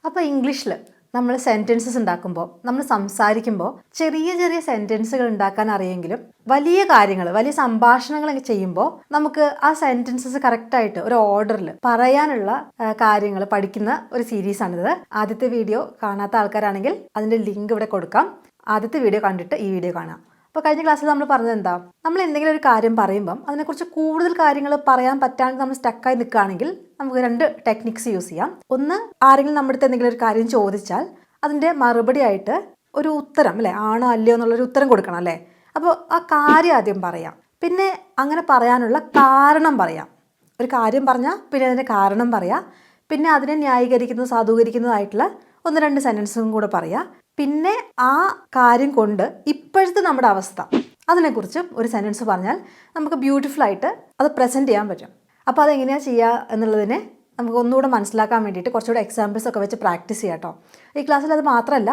അപ്പോൾ ഇംഗ്ലീഷിൽ നമ്മൾ സെൻറ്റൻസസ് ഉണ്ടാക്കുമ്പോൾ, നമ്മൾ സംസാരിക്കുമ്പോൾ ചെറിയ ചെറിയ സെൻറ്റൻസുകൾ ഉണ്ടാക്കാൻ അറിയെങ്കിലും വലിയ കാര്യങ്ങൾ, വലിയ സംഭാഷണങ്ങൾ ചെയ്യുമ്പോൾ നമുക്ക് ആ സെൻറ്റൻസസ് കറക്റ്റായിട്ട് ഒരു ഓർഡറിൽ പറയാനുള്ള കാര്യങ്ങൾ പഠിക്കുന്ന ഒരു സീരീസാണിത്. ആദ്യത്തെ വീഡിയോ കാണാത്ത ആൾക്കാരാണെങ്കിൽ അതിൻ്റെ ലിങ്ക് ഇവിടെ കൊടുക്കാം. ആദ്യത്തെ വീഡിയോ കണ്ടിട്ട് ഈ വീഡിയോ കാണാം. അപ്പോൾ കഴിഞ്ഞ ക്ലാസ്സിൽ നമ്മൾ പറഞ്ഞത് എന്താ, നമ്മൾ എന്തെങ്കിലും ഒരു കാര്യം പറയുമ്പം അതിനെക്കുറിച്ച് കൂടുതൽ കാര്യങ്ങൾ പറയാൻ പറ്റാണ്ട് നമ്മൾ സ്റ്റക്കായി നിൽക്കുകയാണെങ്കിൽ നമുക്ക് 2 ടെക്നിക്സ് യൂസ് ചെയ്യാം. ഒന്ന്, ആരെങ്കിലും നമ്മുടെ അടുത്ത് എന്തെങ്കിലും ഒരു കാര്യം ചോദിച്ചാൽ അതിൻ്റെ മറുപടി ആയിട്ട് ഒരു ഉത്തരം, അല്ലേ, ആണോ അല്ലയോ എന്നുള്ളൊരു ഉത്തരം കൊടുക്കണം, അല്ലേ. അപ്പോൾ ആ കാര്യം ആദ്യം പറയാം, പിന്നെ അങ്ങനെ പറയാനുള്ള കാരണം പറയാം. ഒരു കാര്യം പറഞ്ഞാൽ പിന്നെ അതിൻ്റെ കാരണം പറയാം, പിന്നെ അതിനെ ന്യായീകരിക്കുന്നതും സാധൂകരിക്കുന്നതായിട്ടുള്ള 1-2 സെൻറ്റൻസും കൂടെ പറയാം. പിന്നെ ആ കാര്യം കൊണ്ട് ഇപ്പോഴത്തെ നമ്മുടെ അവസ്ഥ അതിനെക്കുറിച്ച് ഒരു സെൻറ്റൻസ് പറഞ്ഞാൽ നമുക്ക് ബ്യൂട്ടിഫുള്ളായിട്ട് അത് പ്രസൻറ്റ് ചെയ്യാൻ പറ്റും. അപ്പോൾ അതെങ്ങനെയാണ് ചെയ്യുക എന്നുള്ളതിനെ നമുക്ക് ഒന്നുകൂടെ മനസ്സിലാക്കാൻ വേണ്ടിയിട്ട് കുറച്ചുകൂടെ എക്സാമ്പിൾസ് ഒക്കെ വെച്ച് പ്രാക്ടീസ് ചെയ്യാം കേട്ടോ. ഈ ക്ലാസ്സിൽ അത് മാത്രമല്ല,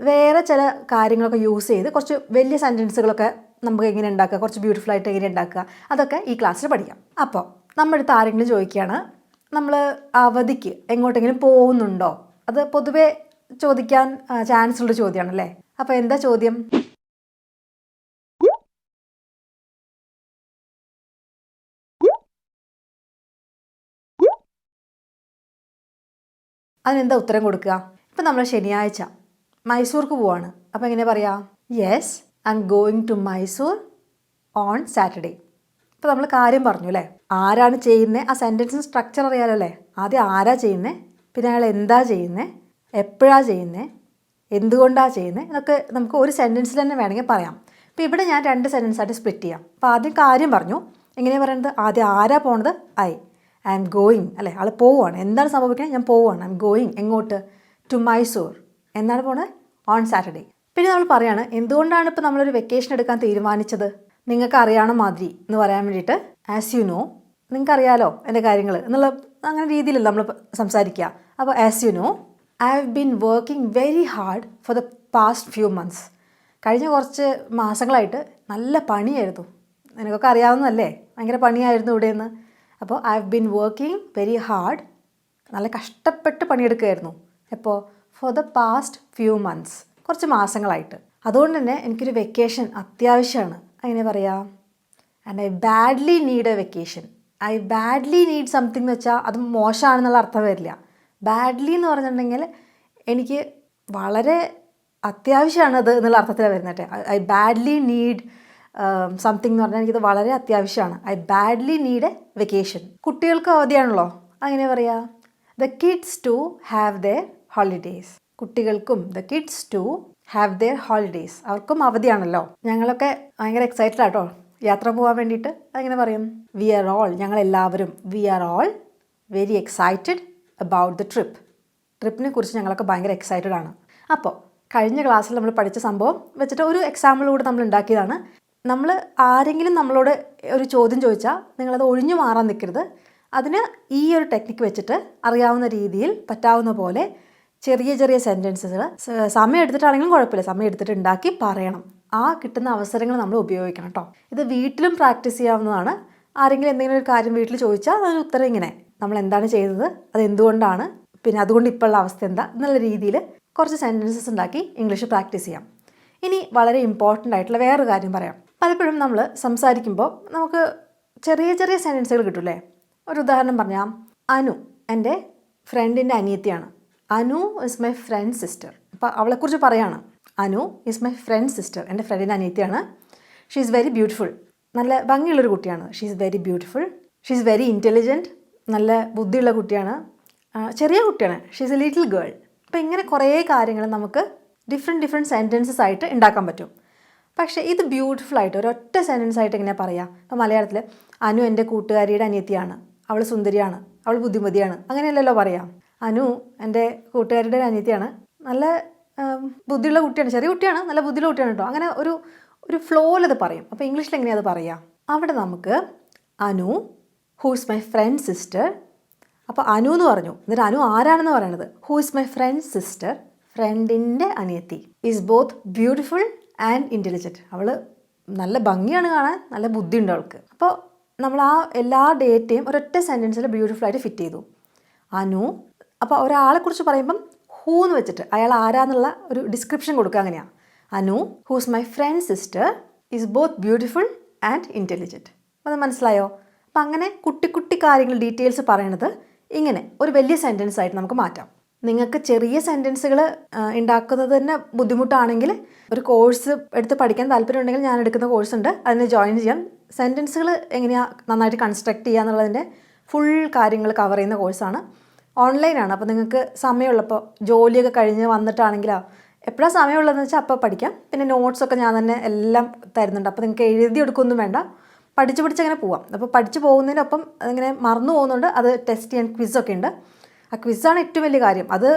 വേറെ ചില കാര്യങ്ങളൊക്കെ യൂസ് ചെയ്ത് കുറച്ച് വലിയ സെൻറ്റൻസുകളൊക്കെ നമുക്ക് എങ്ങനെ ഉണ്ടാക്കുക, കുറച്ച് ബ്യൂട്ടിഫുള്ളായിട്ട് എങ്ങനെ ഉണ്ടാക്കുക, അതൊക്കെ ഈ ക്ലാസ്സിൽ പഠിക്കാം. അപ്പോൾ നമ്മുടെ അടുത്ത് ആരെങ്കിലും ചോദിക്കുകയാണ്, നമ്മൾ അവധിക്ക് എങ്ങോട്ടെങ്കിലും പോകുന്നുണ്ടോ? അത് പൊതുവേ ചോദിക്കാൻ ചാൻസ് ഉള്ള ചോദ്യമാണല്ലേ. അപ്പോൾ എന്താ ചോദ്യം? അതിനെന്താ ഉത്തരം കൊടുക്കുക? ഇപ്പം നമ്മൾ ശനിയാഴ്ച മൈസൂർക്ക് പോവാണ്. അപ്പോൾ എങ്ങനെ പറയാ? Yes, I am going to Mysore on Saturday. ഇപ്പോൾ നമ്മൾ കാര്യം പറഞ്ഞു, അല്ലേ. ആരാണ് ചെയ്യുന്നത്? ആ സെൻറ്റൻസിന് സ്ട്രക്ചർ അറിയാലോ, അല്ലേ. ആദ്യം ആരാ ചെയ്യുന്നത്, പിന്നെ അയാൾ എന്താ ചെയ്യുന്നത്, എപ്പോഴാണ് ചെയ്യുന്നത്, എന്തുകൊണ്ടാണ് ചെയ്യുന്നത്, ഇതൊക്കെ നമുക്ക് ഒരു സെൻറ്റൻസിൽ തന്നെ വേണമെങ്കിൽ പറയാം. അപ്പോൾ ഇവിടെ ഞാൻ 2 സെൻറ്റൻസായിട്ട് സ്പ്ലിറ്റ് ചെയ്യാം. അപ്പോൾ ആദ്യം കാര്യം പറഞ്ഞു. എങ്ങനെയാണ് പറയുന്നത്? ആദ്യം ആരാ പോണത്? ഐ ആം ഗോയിങ്, അല്ലേ. ആൾ പോവുകയാണ്. എന്താണ് സംഭവിക്കുന്നത്? ഞാൻ പോവുകയാണ്. ഐ എം ഗോയിങ് എങ്ങോട്ട്? ടു മൈസൂർ. എന്നാണ് പോണത്? On Saturday. പിന്നെ നമ്മൾ പറയാണ് എന്തുകൊണ്ടാണ് ഇപ്പോൾ നമ്മളൊരു വെക്കേഷൻ എടുക്കാൻ തീരുമാനിച്ചത്, നിങ്ങൾക്ക് അറിയണ മാതിരി എന്ന് പറയാൻ വേണ്ടിയിട്ട് ആസ് യു നോ, നിങ്ങൾക്ക് അറിയാലോ എൻ്റെ കാര്യങ്ങൾ എന്നുള്ള അങ്ങനെ രീതിയിലല്ല നമ്മൾ സംസാരിക്കുക. അപ്പോൾ as you know, I have been working very hard for the past few months. കഴിഞ്ഞ കുറച്ച് മാസങ്ങളായിട്ട് നല്ല പണിയായിരുന്നു. നിനക്കൊക്കെ അറിയാവുന്നതല്ലേ, ഭയങ്കര പണിയായിരുന്നു ഇവിടെയെന്ന്. അപ്പോൾ I have been working very hard, നല്ല കഷ്ടപ്പെട്ട് പണിയെടുക്കുകയായിരുന്നു. എപ്പോൾ? For the past few months, കുറച്ച് മാസങ്ങളായിട്ട്. അതുകൊണ്ട് തന്നെ എനിക്കൊരു വെക്കേഷൻ അത്യാവശ്യമാണ്. അങ്ങനെ പറയാം. And I badly need a vacation. I badly need something എന്ന് വെച്ചാൽ അത് മോശമാണെന്നുള്ള അർത്ഥം വരില്ല. ബാഡ്ലി എന്ന് പറഞ്ഞിട്ടുണ്ടെങ്കിൽ എനിക്ക് വളരെ അത്യാവശ്യമാണത് എന്നുള്ള അർത്ഥത്തിലാണ് വരുന്നത്. ഐ ബാഡ്ലി നീഡ് സംതിങ് എന്ന് പറഞ്ഞാൽ എനിക്കത് വളരെ അത്യാവശ്യമാണ്. I badly need a vacation. കുട്ടികൾക്ക് അവധിയാണല്ലോ, അങ്ങനെ പറയാം. The kids to have their holidays. കുട്ടികൾക്കും the kids to have their holidays, അവർക്കും അവധിയാണല്ലോ. ഞങ്ങളൊക്കെ ഭയങ്കര എക്സൈറ്റഡ് ആട്ടോ യാത്ര പോകാൻ വേണ്ടിയിട്ട്. അങ്ങനെ പറയും. വി ആർ ഓൾ, ഞങ്ങളെല്ലാവരും, we are all very excited about the trip. ട്രിപ്പിനെ കുറിച്ച് ഞങ്ങളൊക്കെ ഭയങ്കര എക്സൈറ്റഡ് ആണ്. അപ്പോൾ കഴിഞ്ഞ ക്ലാസ്സിൽ നമ്മൾ പഠിച്ച സംഭവം വെച്ചിട്ട് ഒരു എക്സാമ്പിൾ കൂടെ നമ്മൾ ഉണ്ടാക്കിയതാണ്. നമ്മൾ ആരെങ്കിലും നമ്മളോട് ഒരു ചോദ്യം ചോദിച്ചാൽ നിങ്ങളത് ഒഴിഞ്ഞു മാറാൻ നിൽക്കരുത്. അതിന് ഈ ഒരു ടെക്നിക്ക് വെച്ചിട്ട് അറിയാവുന്ന രീതിയിൽ പറ്റാവുന്ന പോലെ ചെറിയ ചെറിയ സെൻറ്റൻസുകൾ സമയം എടുത്തിട്ടാണെങ്കിലും കുഴപ്പമില്ല, സമയം എടുത്തിട്ട് ഉണ്ടാക്കി പറയണം. ആ കിട്ടുന്ന അവസരങ്ങൾ നമ്മൾ ഉപയോഗിക്കണം കേട്ടോ. ഇത് വീട്ടിലും പ്രാക്ടീസ് ചെയ്യാവുന്നതാണ്. ആരെങ്കിലും എന്തെങ്കിലും ഒരു കാര്യം വീട്ടിൽ ചോദിച്ചാൽ അതിന് ഉത്തരം ഇങ്ങനെ, നമ്മൾ എന്താണ് ചെയ്തത്, അത് എന്തുകൊണ്ടാണ്, പിന്നെ അതുകൊണ്ട് ഇപ്പോഴുള്ള അവസ്ഥ എന്താ എന്നുള്ള രീതിയിൽ കുറച്ച് സെൻറ്റൻസസ് ഉണ്ടാക്കി ഇംഗ്ലീഷ് പ്രാക്ടീസ് ചെയ്യാം. ഇനി വളരെ ഇമ്പോർട്ടൻ്റ് ആയിട്ടുള്ള വേറൊരു കാര്യം പറയാം. പലപ്പോഴും നമ്മൾ സംസാരിക്കുമ്പോൾ നമുക്ക് ചെറിയ ചെറിയ സെൻറ്റൻസുകൾ കിട്ടൂലേ. ഒരു ഉദാഹരണം പറഞ്ഞാൽ, അനു എൻ്റെ ഫ്രണ്ടിൻ്റെ അനിയത്തിയാണ്. Anu is my friend sister. അപ്പോൾ അവളെക്കുറിച്ച് പറയാണ്. Anu is my friend sister, എൻ്റെ ഫ്രണ്ടിൻ്റെ അനിയത്തിയാണ്. ഷീ ഈസ് വെരി ബ്യൂട്ടിഫുൾ, നല്ല ഭംഗിയുള്ളൊരു കുട്ടിയാണ്. She is very beautiful. She is very intelligent, നല്ല ബുദ്ധിയുള്ള കുട്ടിയാണ്. ചെറിയ കുട്ടിയാണ്. She is A little girl. അപ്പോൾ ഇങ്ങനെ കുറേ കാര്യങ്ങൾ നമുക്ക് ഡിഫറെൻറ്റ് സെൻറ്റൻസസ് ആയിട്ട് ഉണ്ടാക്കാൻ പറ്റും. പക്ഷേ ഇത് ബ്യൂട്ടിഫുള്ളായിട്ട് ഒരൊറ്റ സെൻറ്റൻസ് ആയിട്ട് എങ്ങനെയാണ് പറയുക? ഇപ്പോൾ മലയാളത്തിൽ അനു എൻ്റെ കൂട്ടുകാരിയുടെ അനിയത്തിയാണ്, അവൾ സുന്ദരിയാണ്, അവൾ ബുദ്ധിമതിയാണ്, അങ്ങനെയല്ലല്ലോ പറയാം. അനു എൻ്റെ കൂട്ടുകാരിയുടെ അനിയത്തിയാണ്, നല്ല ബുദ്ധിയുള്ള കുട്ടിയാണ്, ചെറിയ കുട്ടിയാണ്, നല്ല ബുദ്ധിയുള്ള കുട്ടിയാണ് കേട്ടോ. അങ്ങനെ ഒരു ഫ്ലോയിൽ അത് പറയും. അപ്പോൾ ഇംഗ്ലീഷിൽ എങ്ങനെയാണ് അത് പറയുക? അവിടെ നമുക്ക് Anu who is my friend sister. അപ്പോൾ അനു എന്ന് പറഞ്ഞു, എന്നിട്ട് അനു ആരാണെന്ന് പറയണത്? Who is my friend sister, ഫ്രണ്ടിൻ്റെ അനിയത്തി. Is both beautiful and intelligent. അവൾ നല്ല ഭംഗിയാണ് കാണാൻ, നല്ല ബുദ്ധിയുണ്ട് അവൾക്ക്. അപ്പോൾ നമ്മൾ ആ എല്ലാ ഡേറ്റയും ഒരൊറ്റ സെൻറ്റൻസിൽ ബ്യൂട്ടിഫുള്ളായിട്ട് ഫിറ്റ് ചെയ്തു. അനു അപ്പോൾ ഒരാളെക്കുറിച്ച് പറയുമ്പം ഹൂ എന്ന് വെച്ചിട്ട് അയാൾ ആരാന്നുള്ള ഒരു ഡിസ്ക്രിപ്ഷൻ കൊടുക്കുക. അങ്ങനെയാണ്. Anu who's my friend sister is both beautiful and intelligent. അത് മനസ്സിലായോ? അപ്പം അങ്ങനെ കുട്ടി കുട്ടി കാര്യങ്ങൾ ഡീറ്റെയിൽസ് പറയണത് ഇങ്ങനെ ഒരു വലിയ സെൻറ്റൻസ് ആയിട്ട് നമുക്ക് മാറ്റാം. നിങ്ങൾക്ക് ചെറിയ സെൻറ്റൻസുകൾ ഉണ്ടാക്കുന്നത് തന്നെ ബുദ്ധിമുട്ടാണെങ്കിൽ ഒരു കോഴ്സ് എടുത്ത് പഠിക്കാൻ താല്പര്യമുണ്ടെങ്കിൽ ഞാൻ എടുക്കുന്ന കോഴ്സ് ഉണ്ട്, അതിന് ജോയിൻ ചെയ്യാം. സെൻറ്റൻസുകൾ എങ്ങനെയാണ് നന്നായിട്ട് കൺസ്ട്രക്ട് ചെയ്യുക എന്നുള്ളതിൻ്റെ ഫുൾ കാര്യങ്ങൾ കവർ ചെയ്യുന്ന കോഴ്സാണ്. ഓൺലൈനാണ്. അപ്പോൾ നിങ്ങൾക്ക് സമയമുള്ളപ്പോൾ ജോലിയൊക്കെ കഴിഞ്ഞ് വന്നിട്ടാണെങ്കിലോ എപ്പോഴാണ് സമയമുള്ളതെന്ന് വെച്ചാൽ അപ്പോൾ പഠിക്കാം. പിന്നെ നോട്ട്സൊക്കെ ഞാൻ തന്നെ എല്ലാം തരുന്നുണ്ട്. അപ്പോൾ നിങ്ങൾക്ക് എഴുതിയെടുക്കൊന്നും വേണ്ട, പഠിച്ചങ്ങനെ പോവാം. അപ്പോൾ പഠിച്ച് പോകുന്നതിനൊപ്പം അതിങ്ങനെ മറന്നു പോകുന്നുണ്ട്. അത് ടെസ്റ്റ് ചെയ്യാൻ ക്വിസൊക്കെ ഉണ്ട്. ആ ക്വിസാണ് ഏറ്റവും വലിയ കാര്യം. അത്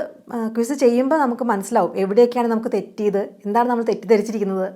ക്വിസ് ചെയ്യുമ്പോൾ നമുക്ക് മനസ്സിലാവും എവിടെയൊക്കെയാണ് നമുക്ക് തെറ്റിയത്, എന്താണ് നമ്മൾ തെറ്റിദ്ധരിച്ചിരിക്കുന്നത്.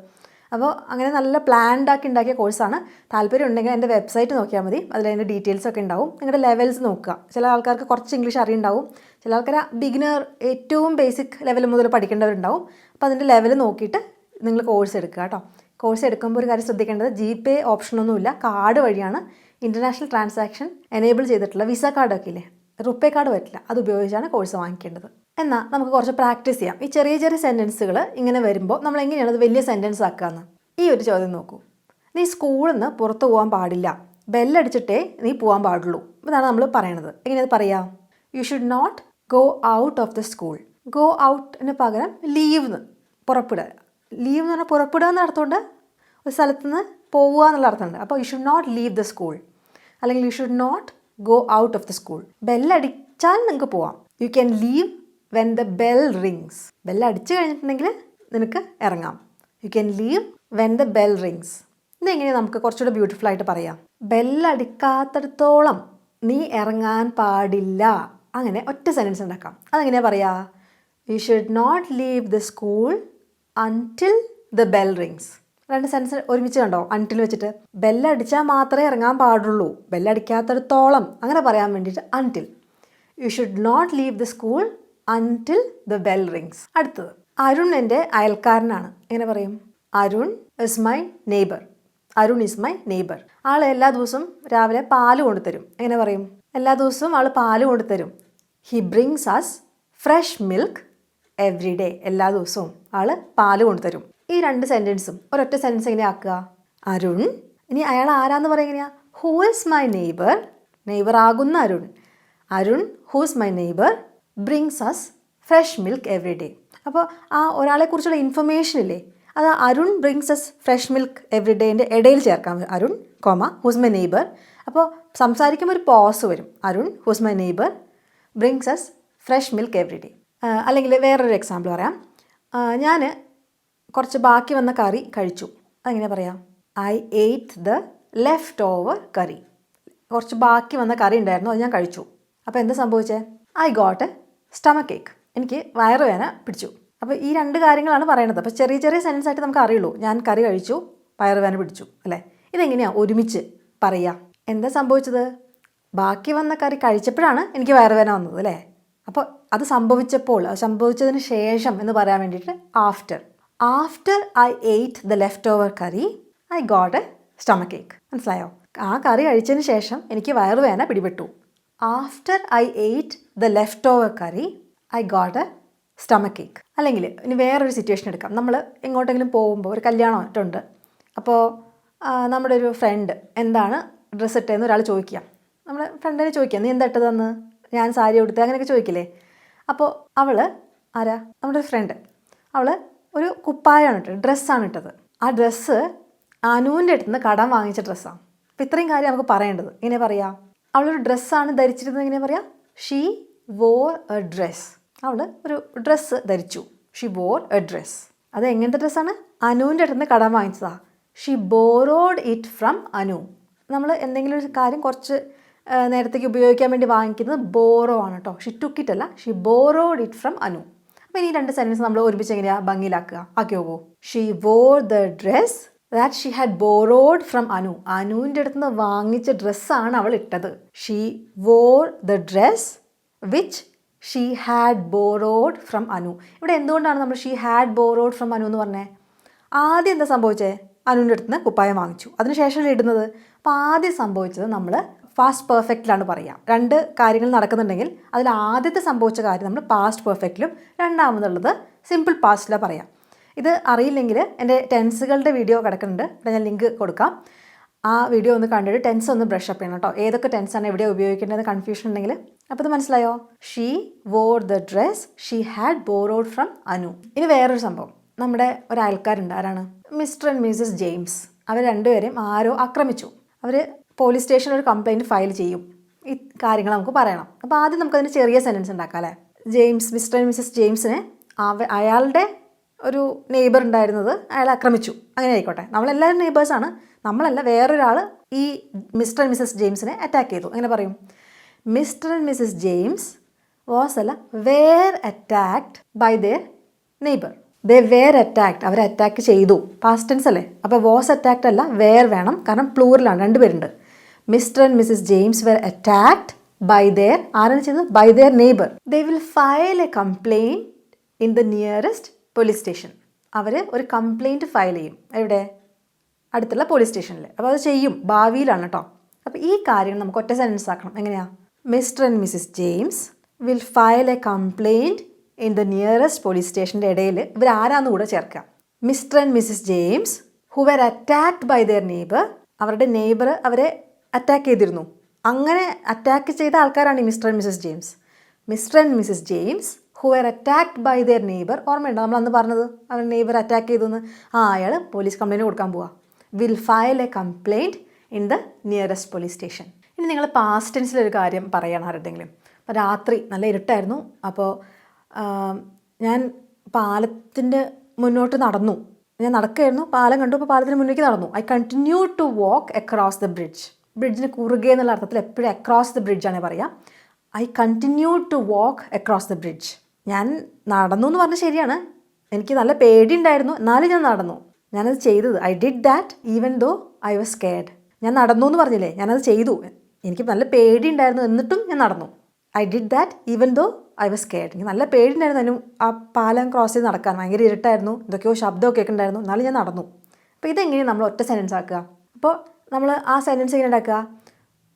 അപ്പോൾ അങ്ങനെ നല്ല പ്ലാൻഡ് ആക്കി ഉണ്ടാക്കിയ കോഴ്സാണ്. താല്പര്യം ഉണ്ടെങ്കിൽ എൻ്റെ വെബ്സൈറ്റ് നോക്കിയാൽ മതി, അതിൻ്റെ ഡീറ്റെയിൽസൊക്കെ ഉണ്ടാവും. നിങ്ങളുടെ ലെവൽസ് നോക്കുക. ചില ആൾക്കാർക്ക് കുറച്ച് ഇംഗ്ലീഷ് അറിയുണ്ടാവും, ചില ആൾക്കാർ ബിഗിനർ ഏറ്റവും ബേസിക് ലെവൽ മുതൽ പഠിക്കേണ്ടവരുണ്ടാവും. അപ്പോൾ അതിൻ്റെ ലെവൽ നോക്കിയിട്ട് നിങ്ങൾ കോഴ്സ് എടുക്കുക കേട്ടോ. കോഴ്സ് എടുക്കുമ്പോൾ ഒരു കാര്യം ശ്രദ്ധിക്കേണ്ടത്, GPay ഓപ്ഷനൊന്നുമില്ല, കാർഡ് വഴിയാണ്. ഇൻ്റർനാഷണൽ ട്രാൻസാക്ഷൻ എനേബിൾ ചെയ്തിട്ടുള്ള വിസ കാർഡൊക്കെ ഇല്ലേ, റുപ്പേ കാർഡ് പറ്റില്ല, അത് ഉപയോഗിച്ചാണ് കോഴ്സ് വാങ്ങിക്കേണ്ടത്. എന്നാൽ നമുക്ക് കുറച്ച് പ്രാക്ടീസ് ചെയ്യാം. ഈ ചെറിയ ചെറിയ സെൻറ്റൻസുകൾ ഇങ്ങനെ വരുമ്പോൾ നമ്മൾ എങ്ങനെയാണ് അത് വലിയ സെൻറ്റൻസ് ആക്കുകയെന്ന്. ഈ ഒരു ചോദ്യം നോക്കൂ. നീ സ്കൂളിൽ നിന്ന് പുറത്ത് പോകാൻ പാടില്ല, ബെല്ലടിച്ചിട്ടേ നീ പോകാൻ പാടുള്ളൂ. ഇതാണ് നമ്മൾ പറയണത്. എങ്ങനെയത് പറയാം? You should not go out of the school. Go ഔട്ടിന് പകരം ലീവ്, പുറപ്പെടുക. ലീവ് എന്ന് പറഞ്ഞാൽ പുറപ്പെടുക എന്ന അർത്ഥമുണ്ട്, ഒരു സ്ഥലത്ത് നിന്ന് പോവുക എന്നുള്ള അർത്ഥമുണ്ട്. അപ്പോൾ you should not leave the school, അല്ലെങ്കിൽ you should not go out of the school. ബെല്ലടിച്ചാൽ നിങ്ങൾക്ക് പോവാം. You can leave when the bell rings. ബെല്ലടിച്ച് കഴിഞ്ഞിട്ടുണ്ടെങ്കിൽ നിനക്ക് ഇറങ്ങാം. You can leave when the bell rings. ഇതെങ്ങനെയാണ് നമുക്ക് കുറച്ചുകൂടെ ബ്യൂട്ടിഫുൾ ആയിട്ട് പറയാം? ബെല്ലടിക്കാത്തടത്തോളം നീ ഇറങ്ങാൻ പാടില്ല. അങ്ങനെ ഒറ്റ സെൻറ്റൻസ് ഉണ്ടാക്കാം. അതെങ്ങനെയാണ് പറയാ? You should not leave the school until the bell rings. രണ്ട് സെൻറ്റൻസ് ഒരുമിച്ച് കണ്ടോ? അൺടിൽ വെച്ചിട്ട് ബെല്ലടിച്ചാൽ മാത്രമേ ഇറങ്ങാൻ പാടുള്ളൂ, ബെല്ലടിക്കാത്തടത്തോളം അങ്ങനെ പറയാൻ വേണ്ടിയിട്ട് until. You should not leave the school until the bell rings. അടുത്തത്, അരുൺ എൻ്റെ അയൽക്കാരനാണ്. എങ്ങനെ പറയും? Arun is my neighbour. Arun is my neighbour. ആൾ എല്ലാ ദിവസവും രാവിലെ പാല് കൊണ്ടുതരും. എങ്ങനെ പറയും? എല്ലാ ദിവസവും ആൾ പാല് കൊണ്ടുതരും. He brings us fresh milk every day. എല്ലാ ദിവസവും ആൾ പാല് കൊണ്ടുതരും. ഈ രണ്ട് സെൻറ്റൻസും ഒരൊറ്റ സെൻറ്റൻസ് എങ്ങനെയാ ആക്കുക? അരുൺ, ഇനി അയാൾ ആരാന്ന് പറയുക എങ്ങനെയാ? Who is my neighbour. Neighbour ആകുന്ന Arun. Arun who's my neighbour brings us fresh milk every day. അപ്പോൾ ആ ഒരാളെക്കുറിച്ചുള്ള ഇൻഫർമേഷൻ ഇല്ലേ, അത് Arun brings us fresh milk every ഡേൻ്റെ ഇടയിൽ ചേർക്കാം. Arun who's my neighbour. അപ്പോൾ സംസാരിക്കുമ്പോൾ ഒരു പോസ് വരും. Arun who's my neighbour brings us fresh milk every day. അല്ലെങ്കിൽ വേറൊരു എക്സാമ്പിൾ പറയാം. ഞാൻ കുറച്ച് ബാക്കി വന്ന കറി കഴിച്ചു. അതെങ്ങനെ പറയാം? I ate the leftover curry. കുറച്ച് ബാക്കി വന്ന കറി ഉണ്ടായിരുന്നു, അത് ഞാൻ കഴിച്ചു. അപ്പോൾ എന്താ സംഭവിച്ചേ? ഐ ഗോട്ട് എ സ്റ്റമക്ക് ഏക്ക്. എനിക്ക് വയറുവേദന പിടിച്ചു. അപ്പോൾ ഈ രണ്ട് കാര്യങ്ങളാണ് പറയണത്. അപ്പോൾ ചെറിയ ചെറിയ സെൻറ്റൻസ് ആയിട്ട് നമുക്ക് അറിയുള്ളൂ. ഞാൻ കറി കഴിച്ചു, വയറുവേദന പിടിച്ചു, അല്ലേ? ഇതെങ്ങനെയാണ് ഒരുമിച്ച് പറയുക? എന്താ സംഭവിച്ചത്? ബാക്കി വന്ന കറി കഴിച്ചപ്പോഴാണ് എനിക്ക് വയറുവേദന വന്നത്, അല്ലേ? അപ്പോൾ അത് സംഭവിച്ചതിന് ശേഷം എന്ന് പറയാൻ വേണ്ടിയിട്ട് after. After I ate the leftover curry I got a stomach ache. മനസ്സിലായോ? ആ കറി കഴിച്ചതിന് ശേഷം എനിക്ക് വയറുവേദന പിടിപെട്ടു. After I ate the leftover curry I got a stomach ache. അല്ലെങ്കിൽ ഇനി വേറൊരു സിറ്റുവേഷൻ എടുക്കാം. നമ്മൾ എങ്ങോട്ടെങ്കിലും പോകുമ്പോൾ, ഒരു കല്യാണമായിട്ടുണ്ട്, അപ്പോൾ നമ്മുടെ ഒരു ഫ്രണ്ട് എന്താണ് ഡ്രസ്സ് ഇട്ടതെന്ന് ഒരാൾ ചോദിക്കുക. നമ്മൾ ഫ്രണ്ടിനെ ചോദിക്കുക, നീ എന്താ ഇട്ടതെന്ന്? ഞാൻ സാരി ഉടുത്തത്, അങ്ങനെയൊക്കെ ചോദിക്കില്ലേ? അപ്പോൾ അവൾ ആരാ? നമ്മുടെ ഒരു ഫ്രണ്ട്. അവൾ ഒരു കുപ്പായമാണ് ഇട്ടത്, ഡ്രസ്സാണ് ഇട്ടത്. ആ ഡ്രസ്സ് അനുവിൻ്റെ അടുത്ത് നിന്ന് കടം വാങ്ങിച്ച ഡ്രസ്സാണ്. അപ്പോൾ ഇത്രയും കാര്യം നമുക്ക് പറയേണ്ടത്. എങ്ങനെ പറയാം? അവളൊരു ഡ്രസ്സാണ് ധരിച്ചിരുന്നത്. എങ്ങനെ പറയാം? She war A dress. അവൾ ഒരു ഡ്രസ്സ് ധരിച്ചു. She war A dress. അത് എങ്ങനത്തെ ഡ്രസ്സാണ്? അനുവിൻ്റെ അടുത്ത് നിന്ന് കടം വാങ്ങിച്ചതാണ്. She borrowed it from Anu. നമ്മൾ എന്തെങ്കിലും ഒരു കാര്യം കുറച്ച് നേരത്തേക്ക് ഉപയോഗിക്കാൻ വേണ്ടി വാങ്ങിക്കുന്നത് ബോറോ ആണ് കേട്ടോ. ഷീ ടുക്ക് ഇറ്റ് അല്ല, she borrowed it from Anu. അപ്പോൾ ഈ രണ്ട് സെൻറ്റൻസ് നമ്മൾ ഒരുമിച്ച് എങ്ങനെയാണ് ഭംഗിയിലാക്കുക? ആക്കി നോക്കൂ. She wore the dress that she had borrowed from Anu. അനുവിൻ്റെ അടുത്ത് നിന്ന് വാങ്ങിച്ച ഡ്രസ്സാണ് അവൾ ഇട്ടത്. She wore the dress which she had borrowed from Anu. ഇവിടെ എന്തുകൊണ്ടാണ് നമ്മൾ she had borrowed from Anu എന്ന് പറഞ്ഞത്? ആദ്യം എന്താ സംഭവിച്ചത്? അനുവിൻ്റെ അടുത്ത് നിന്ന് കുപ്പായം വാങ്ങിച്ചു, അതിനുശേഷമല്ലേ ഇടുന്നത്. അപ്പോൾ ആദ്യം സംഭവിച്ചത് നമ്മൾ പാസ്റ്റ് പെർഫെക്റ്റിലാണ് പറയുക. രണ്ട് കാര്യങ്ങൾ നടക്കുന്നുണ്ടെങ്കിൽ അതിൽ ആദ്യത്തെ സംഭവിച്ച കാര്യം നമ്മൾ പാസ്റ്റ് പെർഫെക്റ്റിലും രണ്ടാമതുള്ളത് സിമ്പിൾ പാസ്റ്റിലാണ് പറയാം. ഇത് അറിയില്ലെങ്കിൽ എൻ്റെ ടെൻസുകളുടെ വീഡിയോ കിടക്കുന്നുണ്ട്, ഇവിടെ ഞാൻ ലിങ്ക് കൊടുക്കാം. ആ വീഡിയോ ഒന്ന് കണ്ടിട്ട് ടെൻസ് ഒന്ന് ബ്രഷ് അപ്പ് ചെയ്യണം കേട്ടോ. ഏതൊക്കെ ടെൻസാണ് എവിടെ ഉപയോഗിക്കേണ്ടത് കൺഫ്യൂഷൻ ഉണ്ടെങ്കിൽ. അപ്പോൾ ഇത് മനസ്സിലായോ? She wore the dress she had borrowed from Anu. ഇനി വേറൊരു സംഭവം, നമ്മുടെ ഒരു അയൽക്കാരുണ്ട്. ആരാണ്? Mr and Mrs James. അവർ രണ്ടുപേരെയും ആരോ ആക്രമിച്ചു. അവർ പോലീസ് സ്റ്റേഷനിൽ ഒരു കംപ്ലയിൻറ്റ് ഫയൽ ചെയ്യും. ഈ കാര്യങ്ങൾ നമുക്ക് പറയണം. അപ്പോൾ ആദ്യം നമുക്കതിന് ചെറിയ സെൻറ്റൻസ് ഉണ്ടാക്കാം അല്ലേ. മിസ്റ്റർ ആൻഡ് മിസ്സസ് ജെയിംസിനെ അയാളുടെ ഒരു നെയ്ബർ ഉണ്ടായിരുന്നത് അയാൾ ആക്രമിച്ചു. അങ്ങനെ ആയിക്കോട്ടെ, നമ്മളെല്ലാവരും നെയ്ബേഴ്സാണ്. നമ്മളല്ല, വേറൊരാൾ ഈ മിസ്റ്റർ ആൻഡ് മിസ്സസ് ജെയിംസിനെ അറ്റാക്ക് ചെയ്തു. അങ്ങനെ പറയും, Mr and Mrs James was അല്ല were attacked by their neighbour. They were attacked, അവരെ അറ്റാക്ക് ചെയ്തു. പാസ്റ്റ് ടെൻസ് അല്ലേ, അപ്പോൾ വാസ് അറ്റാക്ഡ് അല്ല വേർ വേണം, കാരണം പ്ലൂറലാണ്, രണ്ടുപേരുണ്ട്. Mr and Mrs James were attacked by their, ആരാണ് ചെയ്തത്? By their neighbour. They will file a complaint in the nearest police station. അവർ ഒരു കംപ്ലയിൻറ്റ് ഫയൽ ചെയ്യും. എവിടെ? അടുത്തുള്ള പോലീസ് സ്റ്റേഷനിൽ. അപ്പോൾ അത് ചെയ്യും, ഭാവിയിലാണ് കേട്ടോ. അപ്പോൾ ഈ കാര്യം നമുക്ക് ഒറ്റ സെൻറ്റൻസ് ആക്കണം. എങ്ങനെയാണ്? Mr and Mrs James will file a complaint in the nearest police സ്റ്റേഷൻ്റെ ഇടയിൽ ഇവരാരാന്ന് കൂടെ ചേർക്കാം. Mr and Mrs James who were attacked by their neighbour, അവരുടെ നെയ്ബർ അവരെ അറ്റാക്ക് ചെയ്തിരുന്നു. അങ്ങനെ അറ്റാക്ക് ചെയ്ത ആൾക്കാരാണ് ഈ Mr and Mrs James. Mr and Mrs James who were attacked by their neighbour. ഓർമ്മയുണ്ടോ നമ്മൾ അന്ന് പറഞ്ഞത്? അവൻ നെയ്ബർ അറ്റാക്ക് ചെയ്തു എന്ന്. അയാൾ പോലീസ് കംപ്ലയിൻറ്റ് കൊടുക്കാൻ പോവാ. Will file a complaint in the nearest police station. ഇനി നിങ്ങൾ പാസ്റ്റ് ടെൻസിലൊരു കാര്യം പറയണം ആരുടെങ്കിലും. അപ്പോൾ രാത്രി നല്ല ഇരുട്ടായിരുന്നു. അപ്പോൾ ഞാൻ പാലത്തിൻ്റെ മുന്നോട്ട് നടന്നു. ഞാൻ നടക്കുകയായിരുന്നു, പാലം കണ്ടു, അപ്പോൾ പാലത്തിന് മുന്നേക്ക് നടന്നു. I continue to walk across the bridge. ബ്രിഡ്ജിന് കുറുകെ എന്നുള്ള അർത്ഥത്തിൽ എപ്പോഴും അക്രോസ് ദ ബ്രിഡ്ജാണ് പറയുക. I continue to walk across the bridge. ഞാൻ നടന്നു എന്ന് പറഞ്ഞാൽ ശരിയാണ്, എനിക്ക് നല്ല പേടിയുണ്ടായിരുന്നു, എന്നാലും ഞാൻ നടന്നു. ഞാനത് ചെയ്തത്, I did that even though I was scared. ഞാൻ നടന്നു എന്ന് പറഞ്ഞില്ലേ, ഞാനത് ചെയ്തു. എനിക്ക് നല്ല പേടിയുണ്ടായിരുന്നു, എന്നിട്ടും ഞാൻ നടന്നു. I did that even though I was scared. എനിക്ക് നല്ല പേടിയുണ്ടായിരുന്നു അതിനും ആ പാലം ക്രോസ് ചെയ്ത് നടക്കാൻ. ഭയങ്കര ഇരുട്ടായിരുന്നു, എന്തൊക്കെയോ ശബ്ദമൊക്കെ ഉണ്ടായിരുന്നു, എന്നാലും ഞാൻ നടന്നു. അപ്പോൾ ഇതെങ്ങനെയാണ് നമ്മൾ ഒറ്റ സെൻറ്റൻസ് ആക്കുക? അപ്പോൾ നമ്മൾ ആ സെൻറ്റൻസ് എങ്ങനെ ഉണ്ടാക്കുക?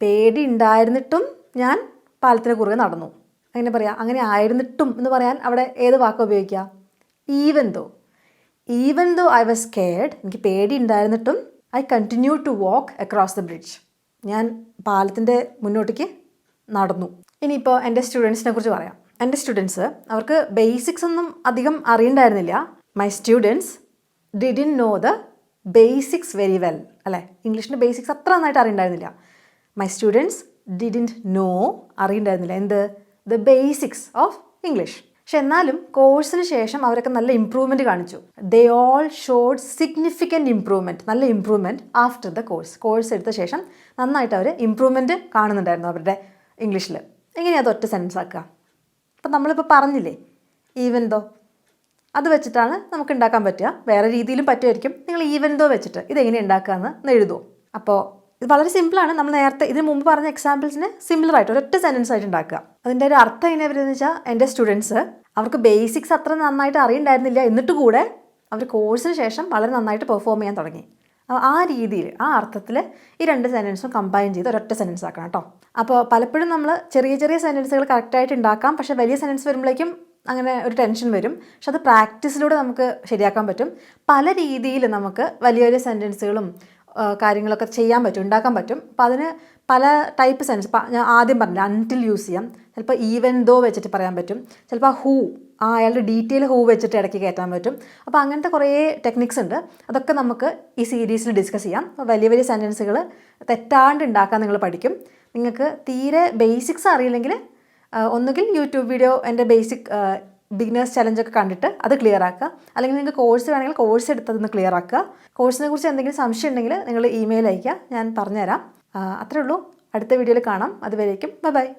പേടി ഉണ്ടായിരുന്നിട്ടും ഞാൻ പാലത്തിന് കുറുകെ നടന്നു. അങ്ങനെ പറയാം. അങ്ങനെ ആയിരുന്നിട്ടും എന്ന് പറയാൻ അവിടെ ഏത് വാക്ക് ഉപയോഗിക്കുക? Even though. Even though I was scared, എനിക്ക് പേടി ഉണ്ടായിരുന്നിട്ടും I continue to walk across the bridge, ഞാൻ പാലത്തിൻ്റെ മുന്നോട്ടേക്ക് നടന്നു. ഇനിയിപ്പോൾ എൻ്റെ സ്റ്റുഡൻസിനെ കുറിച്ച് പറയാം. എൻ്റെ സ്റ്റുഡൻസ്, അവർക്ക് ബേസിക്സ് ഒന്നും അധികം അറിയണ്ടായിരുന്നില്ല. My students didn't know the basics very well. അല്ലേ, ഇംഗ്ലീഷിൻ്റെ ബേസിക്സ് അത്ര നന്നായിട്ട് അറിയണ്ടായിരുന്നില്ല. മൈ സ്റ്റുഡൻസ് ഡിഡിൻറ്റ് നോ, അറിയണ്ടായിരുന്നില്ല എന്ത്? The basics of English. പക്ഷെ എന്നാലും കോഴ്സിന് ശേഷം അവരൊക്കെ നല്ല ഇമ്പ്രൂവ്മെൻറ്റ് കാണിച്ചു. They all showed significant improvement, നല്ല improvement after the course. Course എടുത്ത ശേഷം നന്നായിട്ട് അവർ ഇമ്പ്രൂവ്മെൻറ്റ് കാണുന്നുണ്ടായിരുന്നു അവരുടെ ഇംഗ്ലീഷിൽ. എങ്ങനെയാണ് അത് ഒറ്റ സെൻറ്റൻസ് ആക്കുക? അപ്പം നമ്മളിപ്പോൾ പറഞ്ഞില്ലേ ഈവൻ ദോ, അത് വെച്ചിട്ടാണ് നമുക്ക് ഉണ്ടാക്കാൻ പറ്റുക. വേറെ രീതിയിലും പറ്റുമായിരിക്കും. നിങ്ങൾ ഈവൻ ദോ വെച്ചിട്ട് ഇതെങ്ങനെ ഉണ്ടാക്കുകയെന്ന് എഴുതുമോ? അപ്പോൾ ഇത് വളരെ സിമ്പിളാണ്. നമ്മൾ നേരത്തെ ഇതിന് മുമ്പ് പറഞ്ഞ എക്സാമ്പിൾസിന് സിമിലറായിട്ട് ഒരൊറ്റ സെൻറ്റൻസ് ആയിട്ട് ഉണ്ടാക്കുക. അതിൻ്റെ ഒരു അർത്ഥം എങ്ങനെ വരുന്നത് വെച്ചാൽ, എൻ്റെ സ്റ്റുഡൻസ് അവർക്ക് ബേസിക്സ് അത്ര നന്നായിട്ട് അറിയണ്ടായിരുന്നില്ല, എന്നിട്ട് കൂടെ അവർ കോഴ്സിന് ശേഷം വളരെ നന്നായിട്ട് പെർഫോം ചെയ്യാൻ തുടങ്ങി. ആ രീതിയിൽ, ആ അർത്ഥത്തിൽ ഈ രണ്ട് സെൻറ്റൻസും കമ്പൈൻ ചെയ്ത് ഒരൊറ്റ സെൻറ്റൻസ് ആക്കണം കേട്ടോ. അപ്പോൾ പലപ്പോഴും നമ്മൾ ചെറിയ ചെറിയ സെൻറ്റൻസുകൾ കറക്റ്റായിട്ട് ഉണ്ടാക്കാം, പക്ഷേ വലിയ സെൻറ്റൻസ് വരുമ്പോഴേക്കും അങ്ങനെ ഒരു ടെൻഷൻ വരും. പക്ഷെ അത് പ്രാക്ടീസിലൂടെ നമുക്ക് ശരിയാക്കാൻ പറ്റും. പല രീതിയിൽ നമുക്ക് വലിയ വലിയ സെൻറ്റൻസുകളും കാര്യങ്ങളൊക്കെ ചെയ്യാൻ പറ്റും, ഉണ്ടാക്കാൻ പറ്റും. അപ്പോൾ അതിന് പല ടൈപ്പ് സെൻറ്റൻസ്, ഞാൻ ആദ്യം പറഞ്ഞില്ല അൺടിൽ യൂസ് ചെയ്യാം. ചിലപ്പോൾ ഈവൻ ദോ വെച്ചിട്ട് പറയാൻ പറ്റും. ചിലപ്പോൾ ഹൂ, അയാളുടെ ഡീറ്റെയിൽ ഹൂ വെച്ചിട്ട് ഇടയ്ക്ക് കയറ്റാൻ പറ്റും. അപ്പോൾ അങ്ങനത്തെ കുറേ ടെക്നിക്സ് ഉണ്ട്. അതൊക്കെ നമുക്ക് ഈ സീരീസിൽ ഡിസ്കസ് ചെയ്യാം. അപ്പോൾ വലിയ വലിയ സെൻറ്റൻസുകൾ തെറ്റാണ്ട് ഉണ്ടാക്കാൻ നിങ്ങൾ പഠിക്കും. നിങ്ങൾക്ക് തീരെ ബേസിക്സ് അറിയില്ലെങ്കിൽ ഒന്നുകിൽ യൂട്യൂബ് വീഡിയോ എൻ്റെ ബേസിക് ബിഗിനേഴ്സ് ചലഞ്ചൊക്കെ കണ്ടിട്ട് അത് ക്ലിയർ ആക്കുക. അല്ലെങ്കിൽ നിങ്ങൾക്ക് കോഴ്സ് വേണമെങ്കിൽ കോഴ്സ് എടുത്തതൊന്ന് ക്ലിയർ ആക്കുക. കോഴ്സിനെ കുറിച്ച് എന്തെങ്കിലും സംശയം ഉണ്ടെങ്കിൽ നിങ്ങൾ ഇമെയിൽ അയയ്ക്കുക, ഞാൻ പറഞ്ഞുതരാം. അത്രേ ഉള്ളൂ. അടുത്ത വീഡിയോയിൽ കാണാം. അതുവരേക്കും ബൈ.